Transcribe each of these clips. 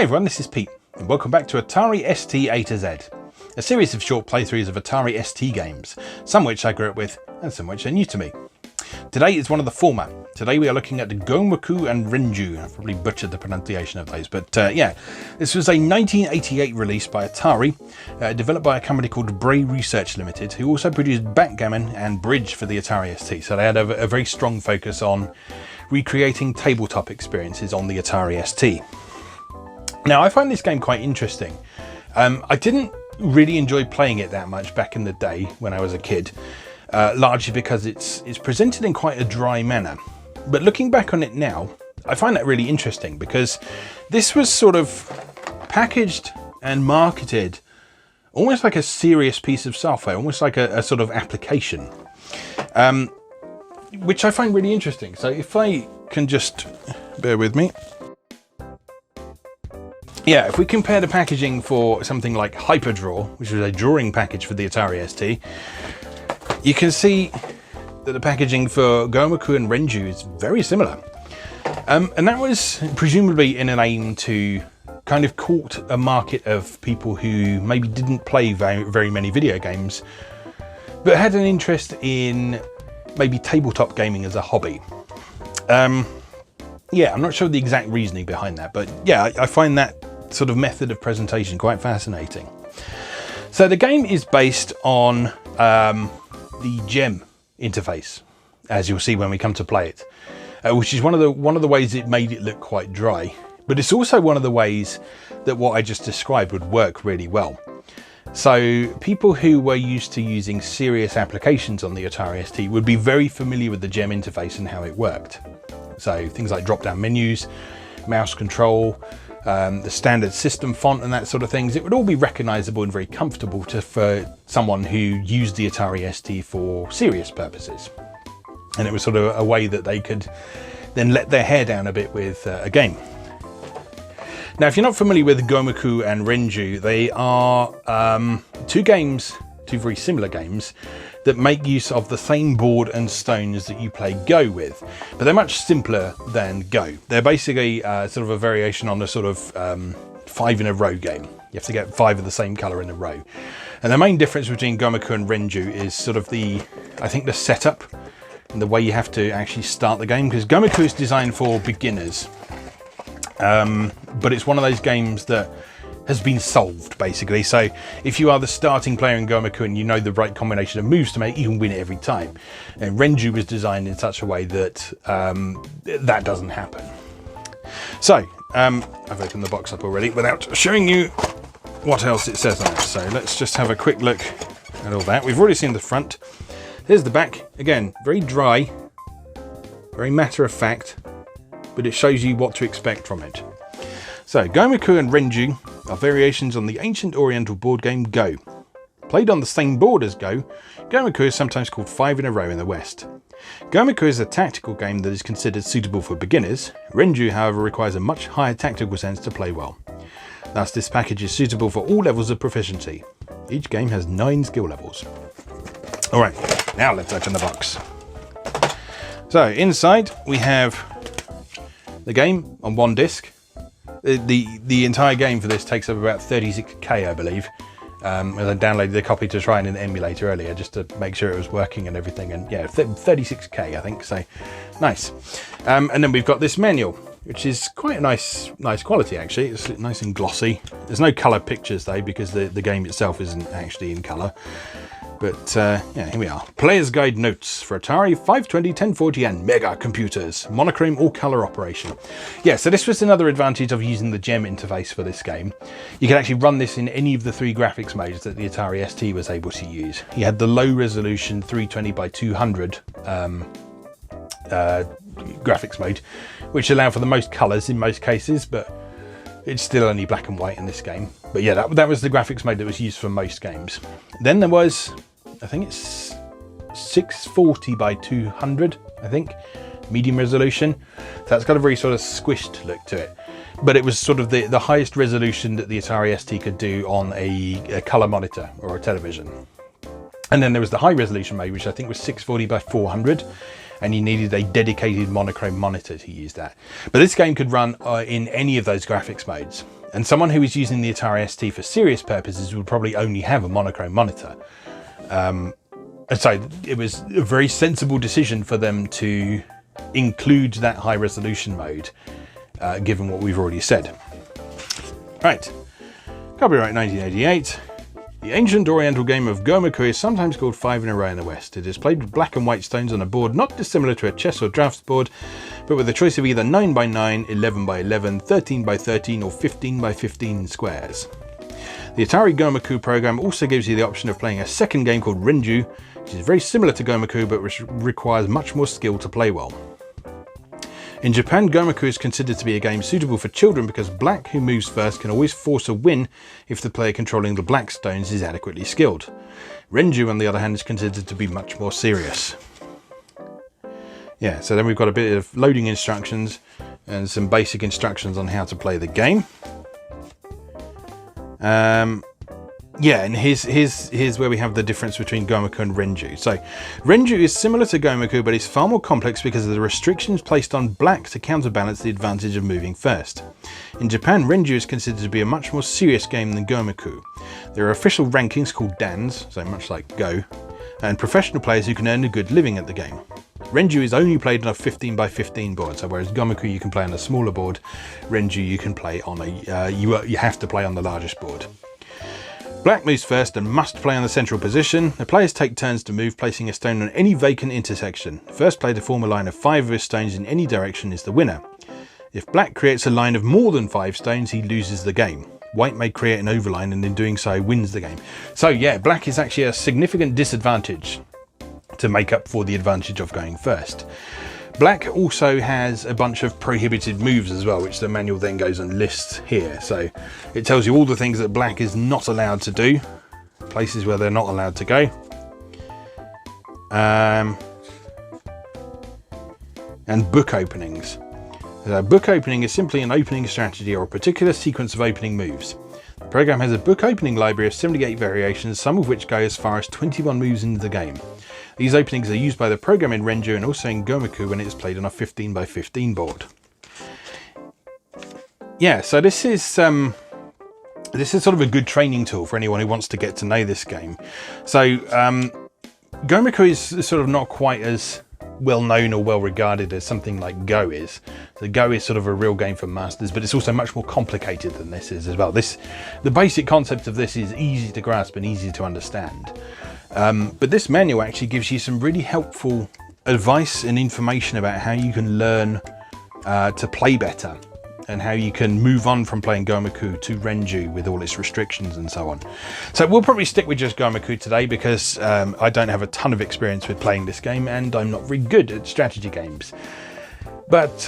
Hey everyone, this is Pete, and welcome back to Atari ST A to Z, a series of short playthroughs of Atari ST games, some which I grew up with and some which are new to me. Today is one of the former. Today we are looking at the Go-Moku and Renju. I've probably butchered the pronunciation of those, but yeah, this was a 1988 release by Atari, developed by a company called Bray Research Limited, who also produced backgammon and bridge for the Atari ST. So they had a very strong focus on recreating tabletop experiences on the Atari ST. Now, I find this game quite interesting. I didn't really enjoy playing it that much back in the day when I was a kid, largely because it's presented in quite a dry manner. But looking back on it now, I find that really interesting because this was sort of packaged and marketed almost like a serious piece of software, almost like a sort of application, which I find really interesting. So if I can just bear with me. Yeah, if we compare the packaging for something like Hyperdraw, which was a drawing package for the Atari ST, you can see that the packaging for Gomoku and Renju is very similar. And that was presumably in an aim to kind of court a market of people who maybe didn't play very many video games, but had an interest in maybe tabletop gaming as a hobby. Yeah, I'm not sure the exact reasoning behind that, but yeah, I find that sort of method of presentation quite fascinating. So the game is based on the gem interface, as you'll see when we come to play it, which is one of the ways it made it look quite dry, but it's also one of the ways that what I just described would work really well. So people who were used to using serious applications on the Atari ST would be very familiar with the gem interface and how it worked. So things like drop-down menus, mouse control, the standard system font and that sort of things, it would all be recognizable and very comfortable for someone who used the Atari ST for serious purposes. And it was sort of a way that they could then let their hair down a bit with a game. Now, if you're not familiar with Gomoku and Renju, they are two very similar games that make use of the same board and stones that you play Go with, but they're much simpler than Go. They're basically sort of a variation on the sort of 5 in a row game. You have to get 5 of the same color in a row. And the main difference between Gomoku and Renju is sort of I think the setup and the way you have to actually start the game, because Gomoku is designed for beginners, but it's one of those games that has been solved basically. So if you are the starting player in Gomoku and you know the right combination of moves to make, you can win it every time. And Renju was designed in such a way that that doesn't happen. So I've opened the box up already without showing you what else it says on it. So let's just have a quick look at all that. We've already seen the front. Here's the back. Again, very dry, very matter of fact, but it shows you what to expect from it. So Gomoku and Renju are variations on the ancient oriental board game Go. Played on the same board as Go, Gomoku is sometimes called 5 in a row in the West. Gomoku is a tactical game that is considered suitable for beginners. Renju, however, requires a much higher tactical sense to play well. Thus, this package is suitable for all levels of proficiency. Each game has 9 skill levels. Alright, now let's open the box. So inside we have the game on one disc. The entire game for this takes up about 36k, I believe. As I downloaded the copy to try and emulate earlier just to make sure it was working and everything, and yeah, 36k I think, so nice. And then we've got this manual, which is quite a nice quality actually. It's nice and glossy. There's no color pictures though, because the game itself isn't actually in color. But yeah, here we are. Player's Guide Notes for Atari 520, 1040 and Mega computers. Monochrome or color operation. Yeah, so this was another advantage of using the gem interface for this game. You can actually run this in any of the 3 graphics modes that the Atari ST was able to use. You had the low resolution 320 by 200 graphics mode, which allowed for the most colors in most cases, but it's still only black and white in this game. But yeah, that was the graphics mode that was used for most games. Then there was, I think it's 640 by 200, I think, medium resolution. So that's got a very sort of squished look to it. But it was sort of the highest resolution that the Atari ST could do on a color monitor or a television. And then there was the high resolution mode, which I think was 640 by 400. and you needed a dedicated monochrome monitor to use that. But this game could run in any of those graphics modes. And someone who is using the Atari ST for serious purposes would probably only have a monochrome monitor. So it was a very sensible decision for them to include that high resolution mode, given what we've already said. Right, copyright 1988. The ancient oriental game of Gomoku is sometimes called Five in a Row in the West. It is played with black and white stones on a board not dissimilar to a chess or drafts board, but with a choice of either 9 by 9, 11 by 11, 13 by 13 or 15 by 15 squares. The Atari Gomoku program also gives you the option of playing a second game called Renju, which is very similar to Gomoku but which requires much more skill to play well. In Japan, Gomoku is considered to be a game suitable for children because black, who moves first, can always force a win if the player controlling the black stones is adequately skilled. Renju, on the other hand, is considered to be much more serious. Yeah, so then we've got a bit of loading instructions and some basic instructions on how to play the game. Yeah, and here's where we have the difference between Gomoku and Renju. So, Renju is similar to Gomoku, but it's far more complex because of the restrictions placed on black to counterbalance the advantage of moving first. In Japan, Renju is considered to be a much more serious game than Gomoku. There are official rankings called dans, so much like Go, and professional players who can earn a good living at the game. Renju is only played on a 15 by 15 board, so whereas Gomoku you can play on a smaller board, Renju you can play on a you have to play on the largest board. Black moves first and must play on the central position. The players take turns to move, placing a stone on any vacant intersection. The first player to form a line of 5 of his stones in any direction is the winner. If black creates a line of more than 5 stones, he loses the game. White may create an overline and in doing so wins the game. So yeah, black is actually a significant disadvantage to make up for the advantage of going first. Black also has a bunch of prohibited moves as well, which the manual then goes and lists here. So it tells you all the things that black is not allowed to do, places where they're not allowed to go. And book openings. Book opening is simply an opening strategy or a particular sequence of opening moves. The program has a book opening library of 78 variations, some of which go as far as 21 moves into the game. These openings are used by the program in Renju and also in Gomoku when it is played on a 15 by 15 board. Yeah, so this is sort of a good training tool for anyone who wants to get to know this game. So Gomoku is sort of not quite as well known or well regarded as something like Go is. So Go is sort of a real game for masters, but it's also much more complicated than this is as well. The basic concept of this is easy to grasp and easy to understand. But this manual actually gives you some really helpful advice and information about how you can learn to play better and how you can move on from playing Gomoku to Renju with all its restrictions and so on. So we'll probably stick with just Gomoku today because I don't have a ton of experience with playing this game and I'm not very good at strategy games. But,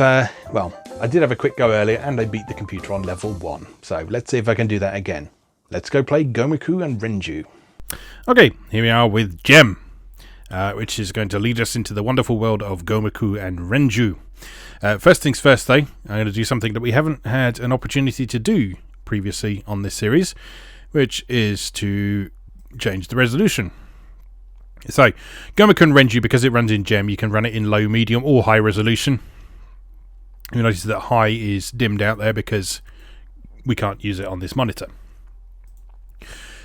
well, I did have a quick go earlier and I beat the computer on level 1. So let's see if I can do that again. Let's go play Gomoku and Renju. Okay, here we are with Gem, which is going to lead us into the wonderful world of Gomoku and Renju. First things first though, I'm going to do something that we haven't had an opportunity to do previously on this series, which is to change the resolution. So, Gomoku and Renju, because it runs in Gem, you can run it in low, medium or high resolution. You notice that high is dimmed out there because we can't use it on this monitor.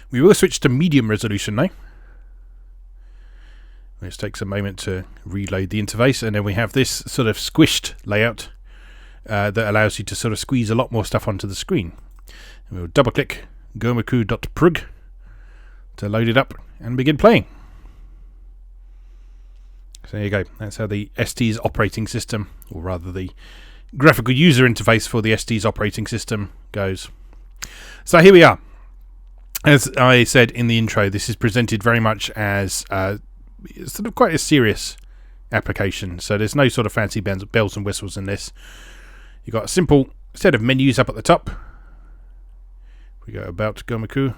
We will switch to medium resolution now. This takes a moment to reload the interface, and then we have this sort of squished layout that allows you to sort of squeeze a lot more stuff onto the screen. And we'll double click gomoku.prog to load it up and begin playing. So there you go, that's how the ST's operating system, or rather the graphical user interface for the ST's operating system goes. So here we are. As I said in the intro, this is presented very much as sort of quite a serious application. So there's no sort of fancy bells and whistles in this. You've got a simple set of menus up at the top. We go about Gomoku.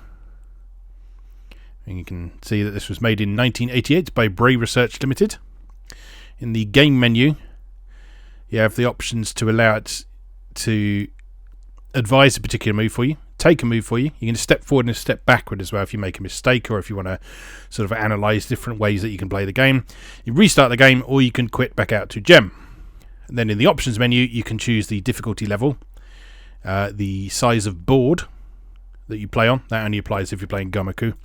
And you can see that this was made in 1988 by Bray Research Limited. In the game menu, you have the options to allow it to advise a particular move for you, take a move for you. You can step forward and step backward as well if you make a mistake, or if you want to sort of analyze different ways that you can play the game. You restart the game, or you can quit back out to Gem. And then in the options menu, you can choose the difficulty level, the size of board that you play on. That only applies if you're playing Gomoku.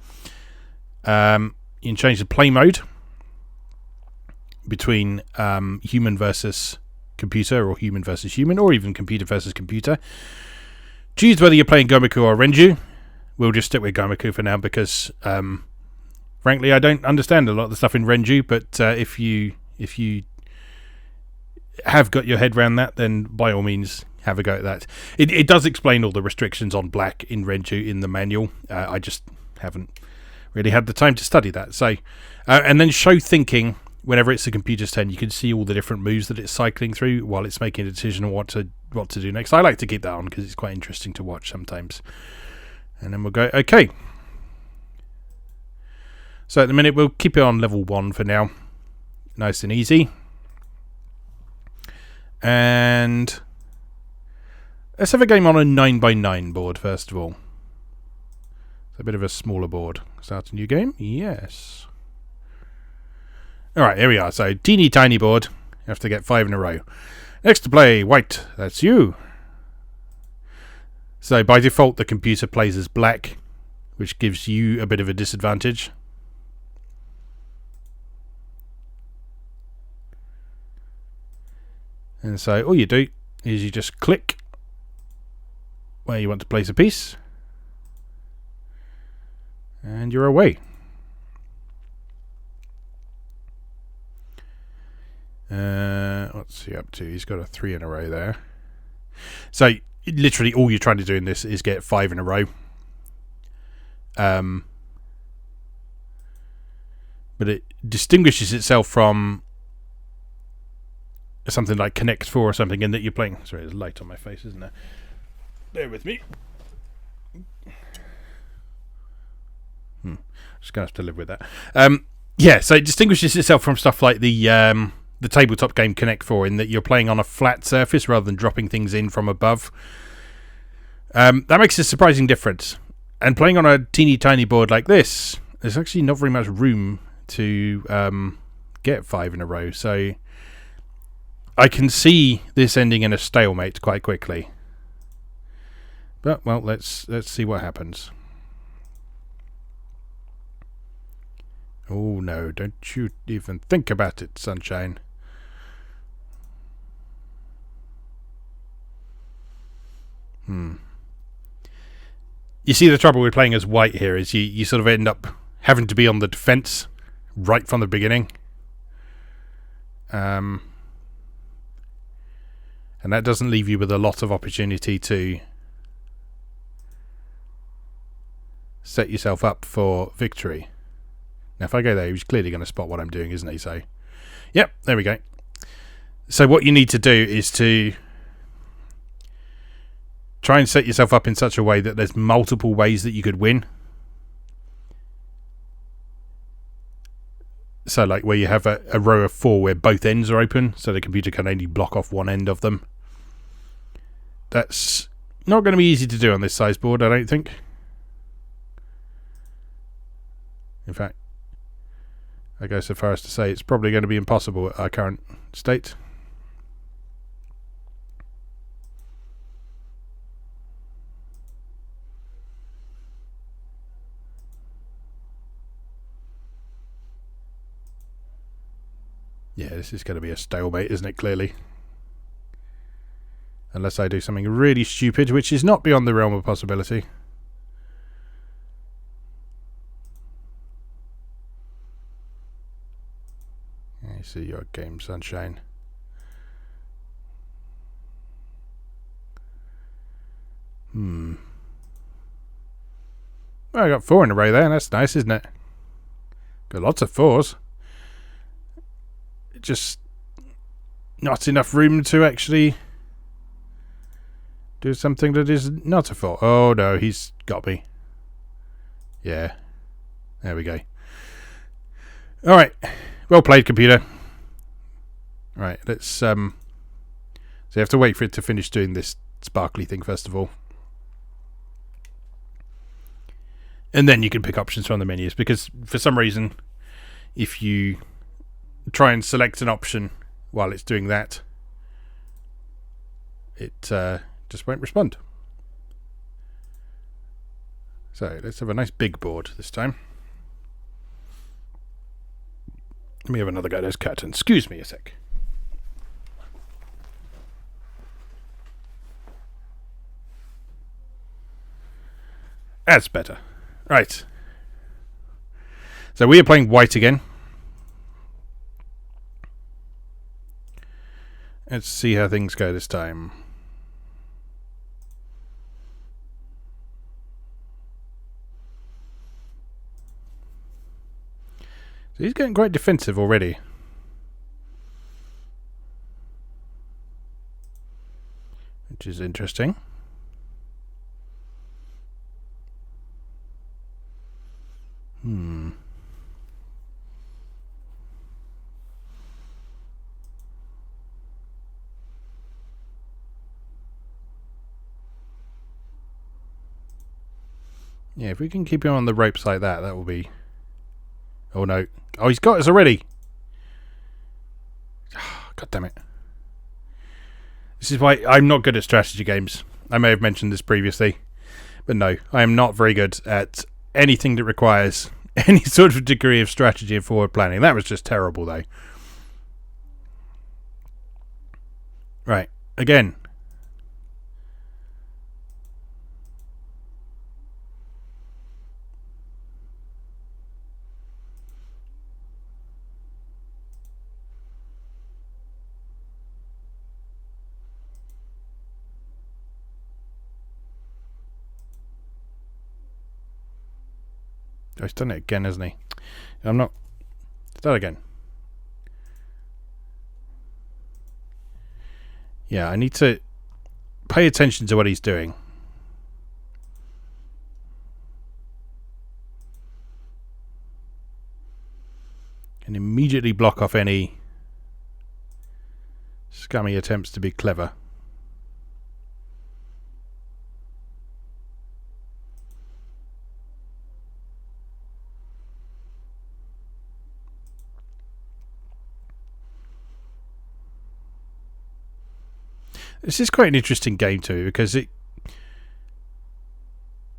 You can change the play mode between human versus computer, or human versus human, or even computer versus computer. Choose whether you're playing Gomoku or Renju. We'll just stick with Gomoku for now because, frankly, I don't understand a lot of the stuff in Renju. But if you have got your head around that, then by all means have a go at that. It does explain all the restrictions on black in Renju in the manual. I just haven't really had the time to study that. So, and then show thinking. Whenever it's the computer's turn, you can see all the different moves that it's cycling through while it's making a decision on what to do next. I like to keep that on because it's quite interesting to watch sometimes. And then we'll go, okay. So at the minute, we'll keep it on level 1 for now. Nice and easy. And let's have a game on a 9x9 board, first of all. It's a bit of a smaller board. Start a new game? Yes. Alright, here we are. So, teeny tiny board. You have to get 5 in a row. Next to play, white. That's you. So, by default, the computer plays as black, which gives you a bit of a disadvantage. And so, all you do is you just click where you want to place a piece. And you're away. What's he up to? He's got a 3 in a row there. So literally all you're trying to do in this is get 5 in a row. But it distinguishes itself from something like Connect 4 or something in that you're playing. Sorry, there's light on my face, isn't there? Bear with me. Just gonna have to live with that. Yeah, so it distinguishes itself from stuff like the tabletop game Connect 4 in that you're playing on a flat surface rather than dropping things in from above. That makes a surprising difference. And playing on a teeny tiny board like this, there's actually not very much room to get 5 in a row. So I can see this ending in a stalemate quite quickly. But well, let's see what happens. Oh no, don't you even think about it, sunshine. You see, the trouble with playing as white here is you sort of end up having to be on the defense right from the beginning. And that doesn't leave you with a lot of opportunity to set yourself up for victory. Now, if I go there, he's clearly going to spot what I'm doing, isn't he? So, yep, there we go. So what you need to do is to try and set yourself up in such a way that there's multiple ways that you could win. So, like where you have a row of 4 where both ends are open, so the computer can only block off one end of them. That's not going to be easy to do on this size board, I don't think. In fact, I go so far as to say it's probably going to be impossible at our current state. Yeah, this is going to be a stalemate, isn't it, clearly? Unless I do something really stupid, which is not beyond the realm of possibility. I see your game, sunshine. Well, I got 4 in a row there, and that's nice, isn't it? Got lots of 4s. Just not enough room to actually do something that is not a 4. Oh no, he's got me. Yeah. There we go. Alright. Well played, computer. Right, let's so you have to wait for it to finish doing this sparkly thing first of all. And then you can pick options from the menus, because for some reason if you try and select an option while it's doing that, it just won't respond. So let's have a nice big board this time. Let me have another go at those curtains. Excuse me a sec. That's better. Right. So we are playing white again. Let's see how things go this time. So he's getting quite defensive already. Which is interesting. Yeah, if we can keep him on the ropes like that, that will be... Oh no. Oh, he's got us already! God damn it. This is why I'm not good at strategy games. I may have mentioned this previously. But no, I am not very good at anything that requires any sort of degree of strategy and forward planning. That was just terrible, though. Right, again. Oh, he's done it again, hasn't he? I'm not... Start again. Yeah, I need to pay attention to what he's doing. And immediately block off any scummy attempts to be clever. This is quite an interesting game to me because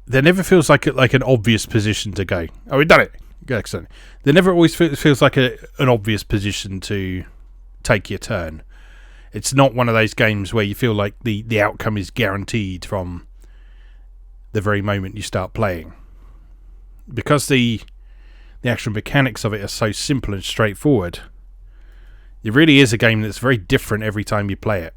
there never feels like an obvious position to go. Oh, we've done it. Excellent. There never always feels like an obvious position to take your turn. It's not one of those games where you feel like the outcome is guaranteed from the very moment you start playing. Because the actual mechanics of it are so simple and straightforward, it really is a game that's very different every time you play it.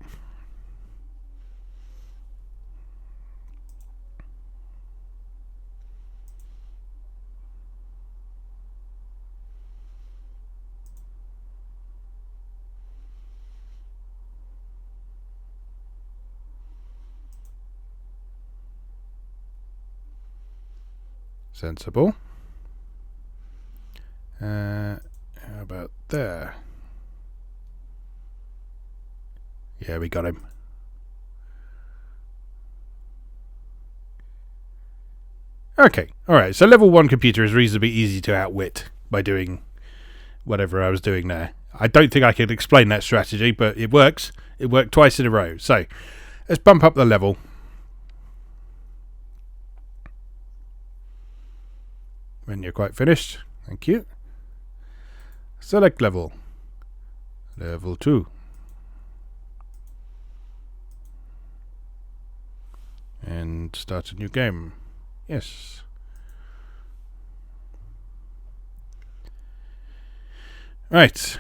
Sensible. How about there? Yeah, we got him. Okay, alright, so level 1 computer is reasonably easy to outwit by doing whatever I was doing there. I don't think I could explain that strategy, but it works. It worked twice in a row. So, let's bump up the level. When you're quite finished. Thank you. Select level. Level 2. And start a new game. Yes. Right.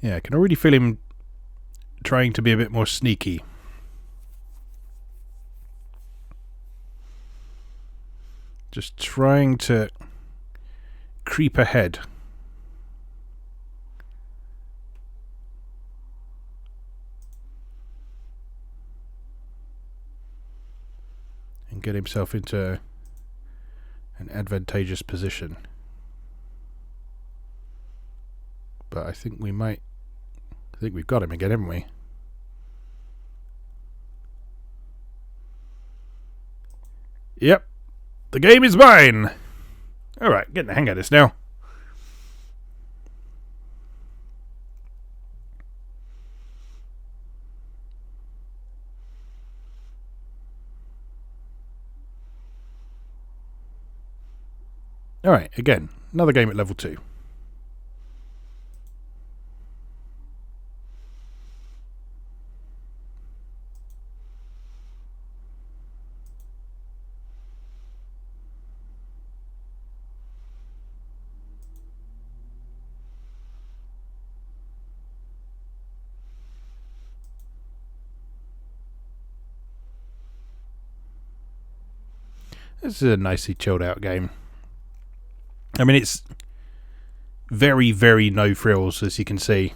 Yeah, I can already feel him trying to be a bit more sneaky. Just trying to creep ahead. And get himself into an advantageous position. But I think we might I think we've got him again, haven't we? Yep. The game is mine! Alright, getting the hang of this now. Alright, again, another game at level 2. This is a nicely chilled out game. I mean, it's very, very no frills, as you can see.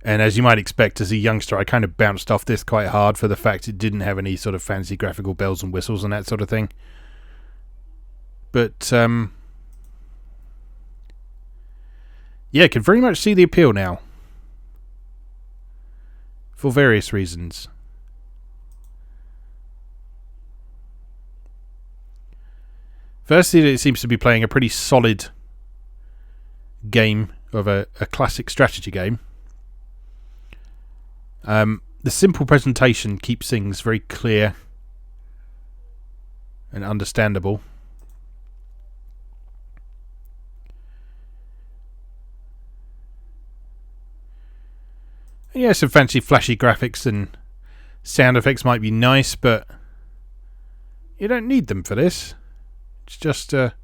And as you might expect, as a youngster, I kind of bounced off this quite hard for the fact it didn't have any sort of fancy graphical bells and whistles and that sort of thing. But, yeah, I can very much see the appeal now. For various reasons. Firstly, it seems to be playing a pretty solid game of a classic strategy game. The simple presentation keeps things very clear and understandable. Yeah, some fancy flashy graphics and sound effects might be nice, but you don't need them for this. It's just a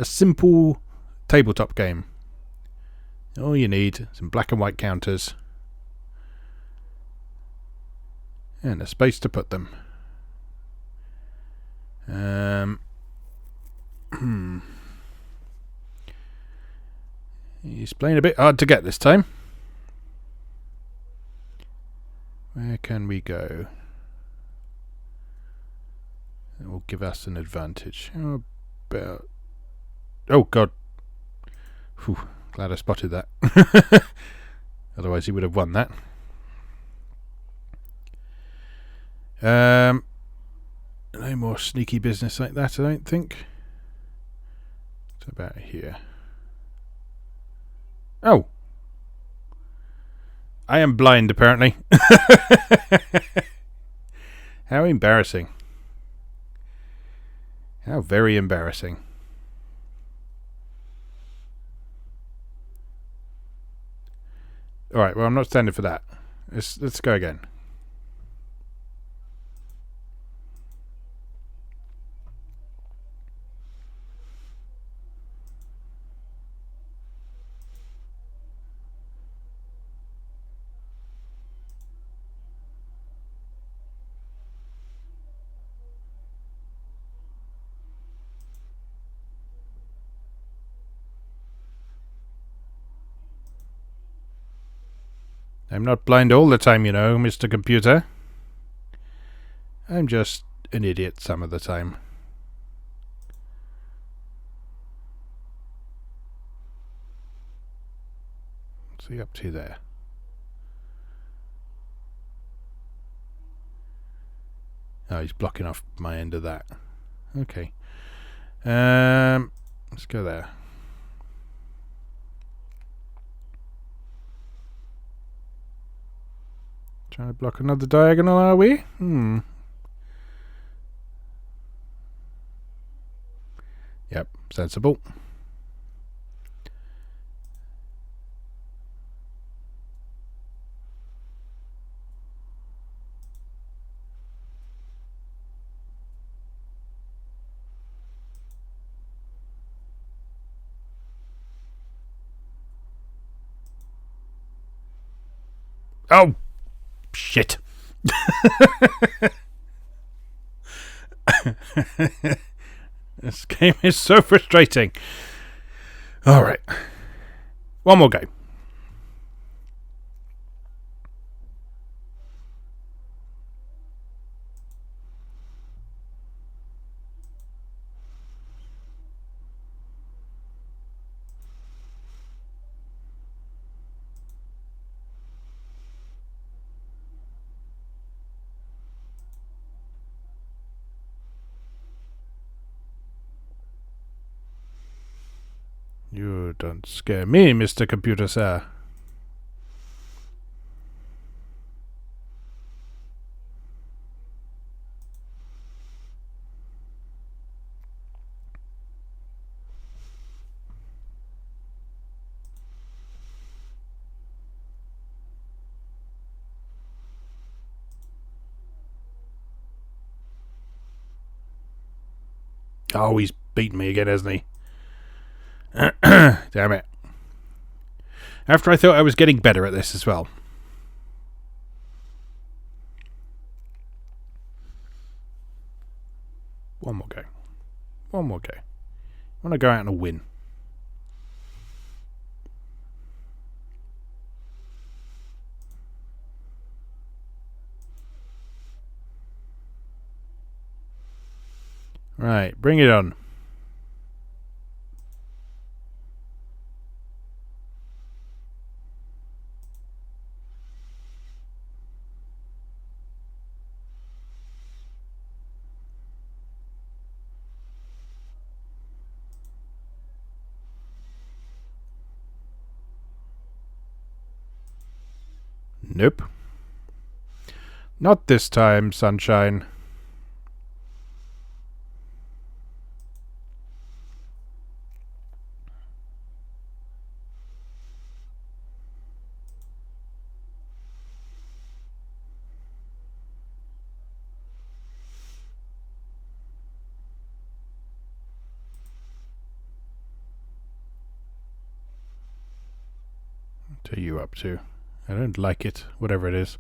simple tabletop game. All you need, some black and white counters. And a space to put them. He's playing a bit hard to get this time. Where can we go? That will give us an advantage. How about... Oh, God. Whew, glad I spotted that. Otherwise he would have won that. No more sneaky business like that, I don't think. It's about here. Oh! I am blind, apparently. How embarrassing. How very embarrassing. Alright, well, I'm not standing for that. Let's go again. I'm not blind all the time, you know, Mr. Computer. I'm just an idiot some of the time. What's he up to there? Oh, he's blocking off my end of that. Okay. Let's go there. Trying to block another diagonal, are we? Yep, sensible. Oh! Shit. This game is so frustrating. Alright. One more go. You don't scare me, Mr. Computer, sir. Oh, he's beaten me again, hasn't he? Damn it. After I thought I was getting better at this as well. One more go. One more go. I want to go out and win. Right, bring it on. Nope. Not this time, sunshine. What are you up to? I don't like it, whatever it is.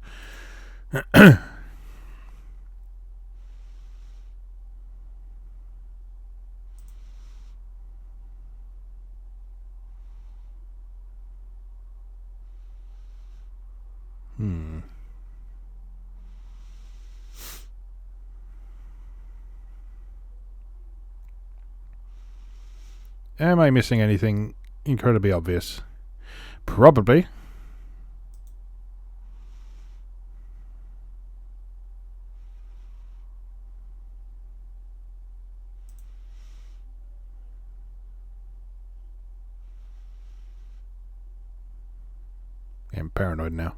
Am I missing anything incredibly obvious? Probably. I'm paranoid now.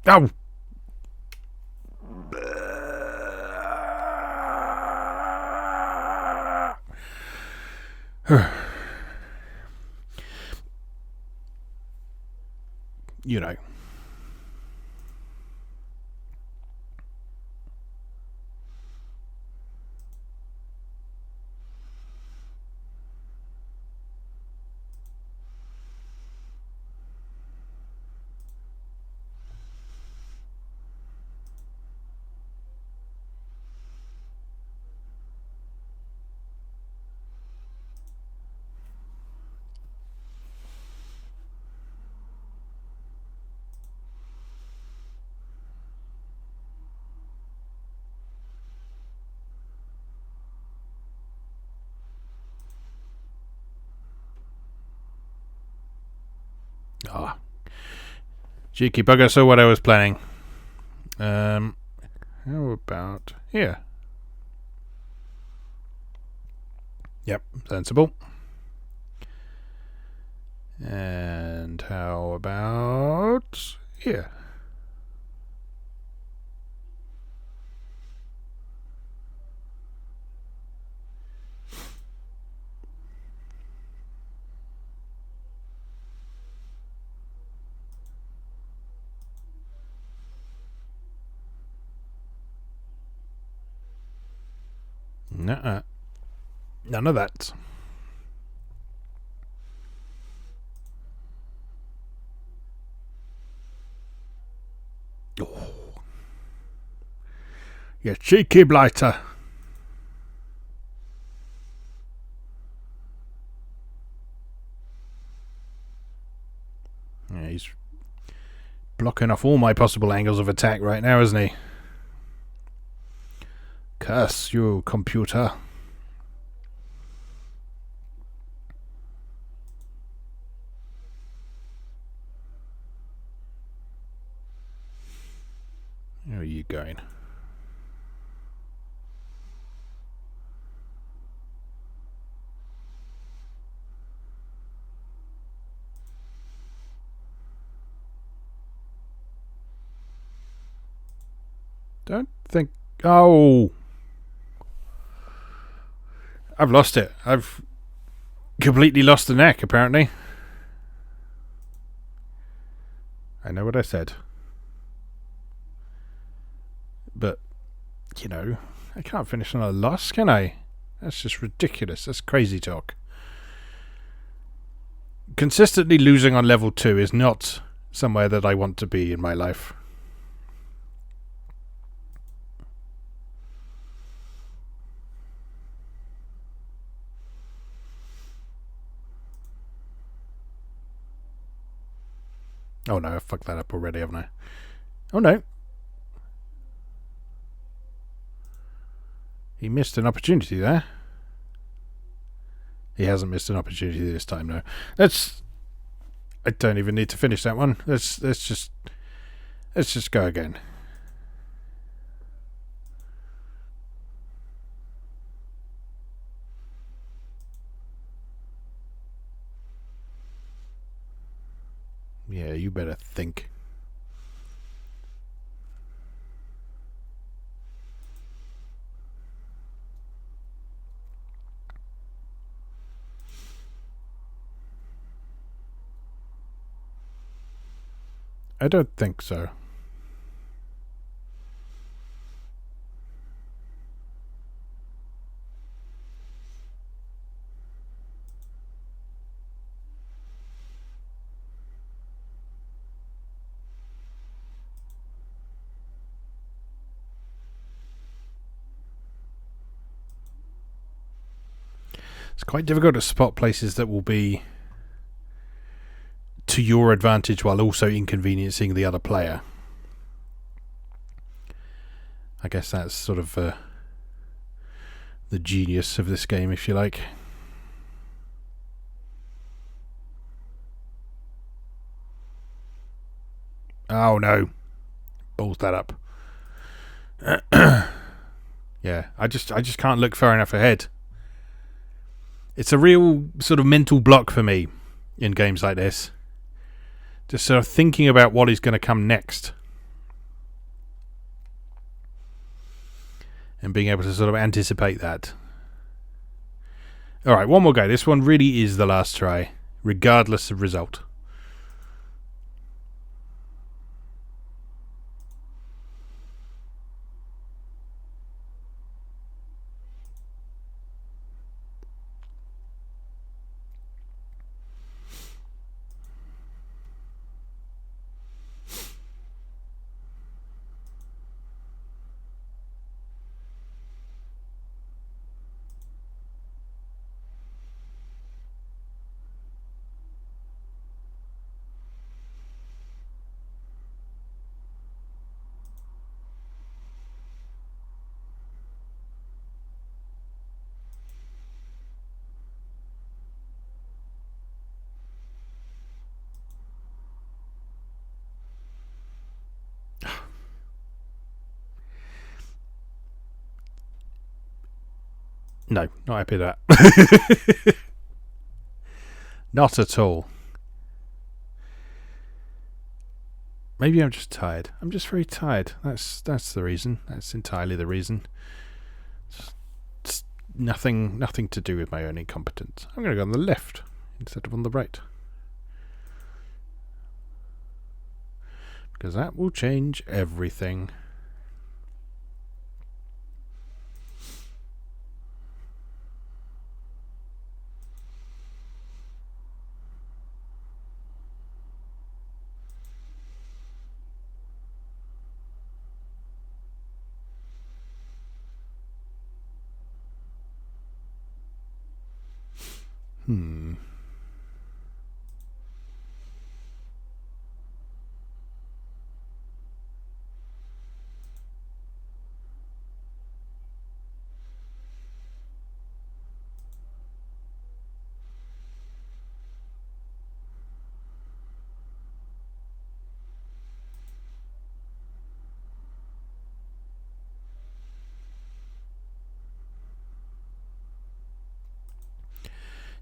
Oh! You know. Ah. Cheeky bugger, so what I was planning. How about here? Yep, sensible. And how about here? Nuh-uh. None of that. Oh. You cheeky blighter. Yeah, he's blocking off all my possible angles of attack right now, isn't he? Curse you, computer. Where are you going? Don't think... Oh! I've lost it. I've completely lost the neck, apparently. I know what I said. But, you know, I can't finish on a loss, can I? That's just ridiculous. That's crazy talk. Consistently losing on level 2 is not somewhere that I want to be in my life. Oh no, I fucked that up already, haven't I? Oh no. He missed an opportunity there. He hasn't missed an opportunity this time, though. I don't even need to finish that one. Let's just go again. Yeah, you better think. I don't think so. It's quite difficult to spot places that will be to your advantage while also inconveniencing the other player. I guess that's sort of the genius of this game, if you like. Oh no. Balls that up. Yeah, I just can't look far enough ahead. It's a real sort of mental block for me in games like this. Just sort of thinking about what is going to come next. And being able to sort of anticipate that. Alright, one more go. This one really is the last try, regardless of result. No, not happy with that. Not at all. Maybe I'm just tired. I'm just very tired. That's the reason. That's entirely the reason. It's nothing to do with my own incompetence. I'm going to go on the left instead of on the right. Because that will change everything.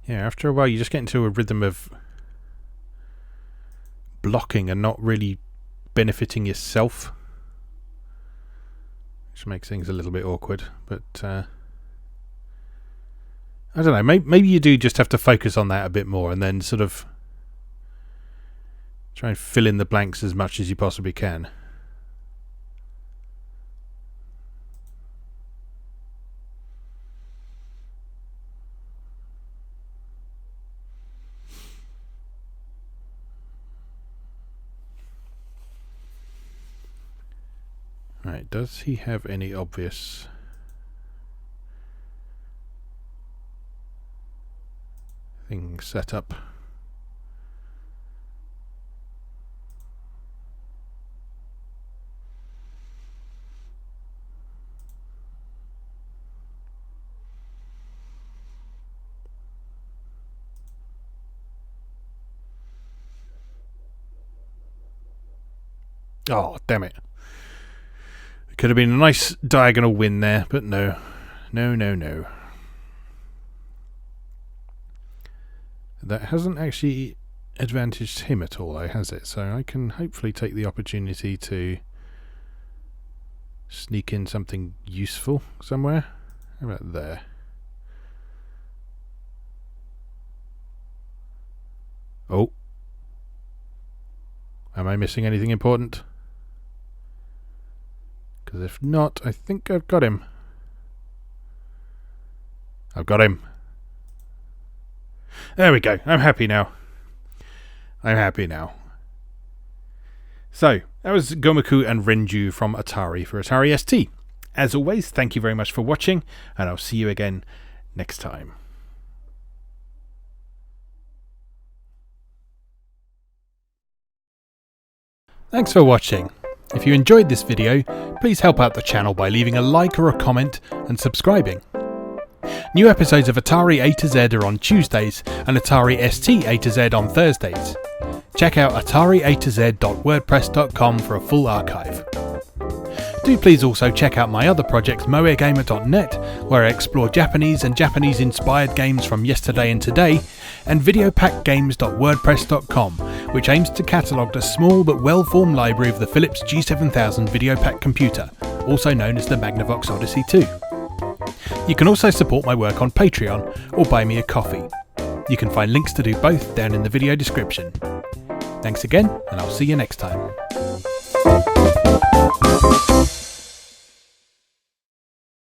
Yeah, after a while you just get into a rhythm of blocking and not really benefiting yourself, which makes things a little bit awkward. But I don't know, maybe you do just have to focus on that a bit more and then sort of try and fill in the blanks as much as you possibly can. Right, does he have any obvious things set up? Oh, damn it. It could have been a nice diagonal win there, but no. No. That hasn't actually advantaged him at all, though, has it? So I can hopefully take the opportunity to sneak in something useful somewhere. How about there? Oh. Am I missing anything important? Because if not, I think I've got him. I've got him. There we go. I'm happy now. So, that was Gomoku and Renju from Atari for Atari ST. As always, thank you very much for watching, and I'll see you again next time. Thanks for watching. If you enjoyed this video, please help out the channel by leaving a like or a comment and subscribing. New episodes of Atari A to Z are on Tuesdays and Atari ST A to Z on Thursdays. Check out atariatoz.wordpress.com for a full archive. Do please also check out my other projects moegamer.net, where I explore Japanese and Japanese-inspired games from yesterday and today, and videopackgames.wordpress.com, which aims to catalogue a small but well-formed library of the Philips G7000 Videopack computer, also known as the Magnavox Odyssey 2. You can also support my work on Patreon or buy me a coffee. You can find links to do both down in the video description. Thanks again, and I'll see you next time.